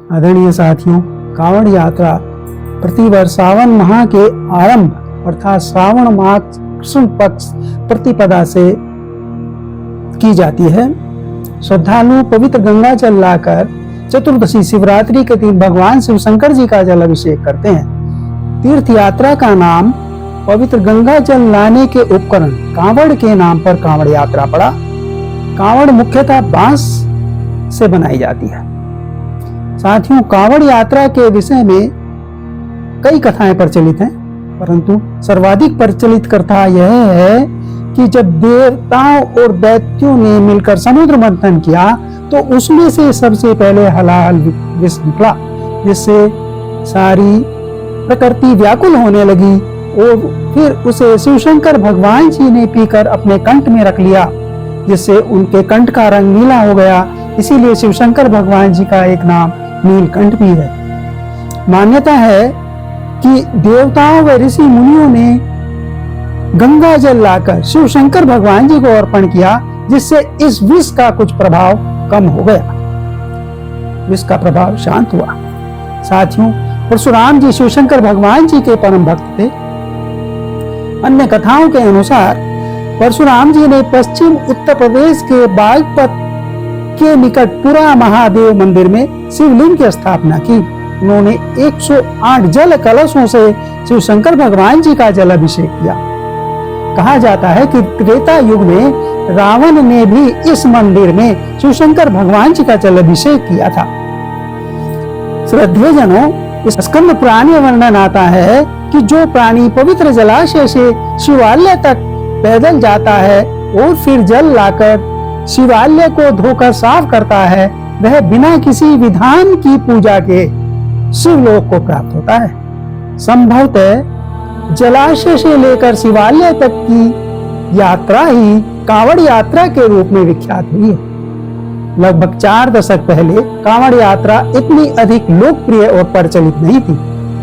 आदरणीय साथियों, कांवड़ यात्रा प्रतिवर्ष सावन माह के आरंभ अर्थात श्रावण मास कृष्ण पक्ष प्रतिपदा से की जाती है। श्रद्धालु पवित्र गंगा जल लाकर चतुर्दशी शिवरात्रि के दिन भगवान शिव शंकर जी का जल अभिषेक करते हैं। तीर्थ यात्रा का नाम पवित्र गंगा जल लाने के उपकरण कांवड़ के नाम पर कांवड़ यात्रा पड़ा। कांवड़ मुख्यतः बांस से बनाई जाती है। साथियों, कांवड़ यात्रा के विषय में कई कथाएं प्रचलित हैं, परंतु सर्वाधिक प्रचलित कथा यह है कि जब देवताओं और दैत्यों ने मिलकर समुद्र मंथन किया तो उसमें से सबसे पहले हलाल विष निकला, जिससे सारी प्रकृति व्याकुल होने लगी और फिर उसे शिवशंकर भगवान जी ने पीकर अपने कंठ में रख लिया, जिससे उनके कंठ का रंग नीला हो गया। इसीलिए शिवशंकर भगवान जी का एक नाम नीलकंठ भी है। मान्यता है कि देवताओं व ऋषि मुनियों ने गंगा जल लाकर शिव शंकर भगवान जी को अर्पण किया, जिससे इस विष का कुछ प्रभाव कम हो गया, विष का प्रभाव शांत हुआ। साथियों, परशुराम जी शिव शंकर भगवान जी के परम भक्त थे। अन्य कथाओं के अनुसार परशुराम जी ने पश्चिम उत्तर प्रदेश के बागपत के निकट पुरा महादेव मंदिर में शिवलिंग की स्थापना की। उन्होंने 108 जल कलशों से शिव शंकर भगवान जी का जल अभिषेक किया। कहा जाता है कि त्रेता युग में रावण ने भी इस मंदिर में शिव शंकर भगवान जी का जल अभिषेक किया था। श्रद्धेयजनों, इस स्कंद पुराण में वर्णन आता है कि जो प्राणी पवित्र जलाशय से शिवालय तक पैदल जाता है और फिर जल लाकर शिवालय को धोकर साफ करता है, वह बिना किसी विधान की पूजा के शिवलोक को प्राप्त होता है। संभवतः जलाशय से लेकर शिवालय तक की यात्रा ही कांवड़ यात्रा के रूप में विख्यात हुई है। लगभग 4 दशक पहले कांवड़ यात्रा इतनी अधिक लोकप्रिय और प्रचलित नहीं थी।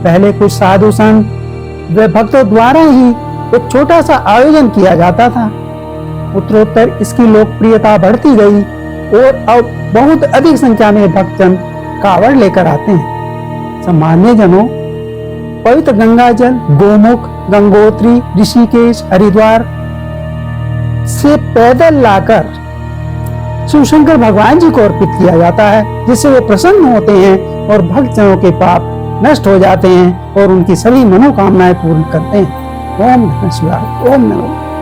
पहले कुछ साधु संत व भक्तों द्वारा ही एक छोटा सा आयोजन किया जाता था। उत्तरोत्तर इसकी लोकप्रियता बढ़ती गई और अब बहुत अधिक संख्या में भक्तजन कांवड़ लेकर आते हैं। सम्मान्य जनों, पवित्र गंगा जल गोमुख, गंगोत्री, ऋषिकेश, हरिद्वार से पैदल लाकर शिवशंकर भगवान जी को अर्पित किया जाता है, जिससे वे प्रसन्न होते हैं और भक्तजनों के पाप नष्ट हो जाते हैं और उनकी सभी मनोकामनाएं पूर्ण करते हैं। ओम नमः शिवाय। ओम नमः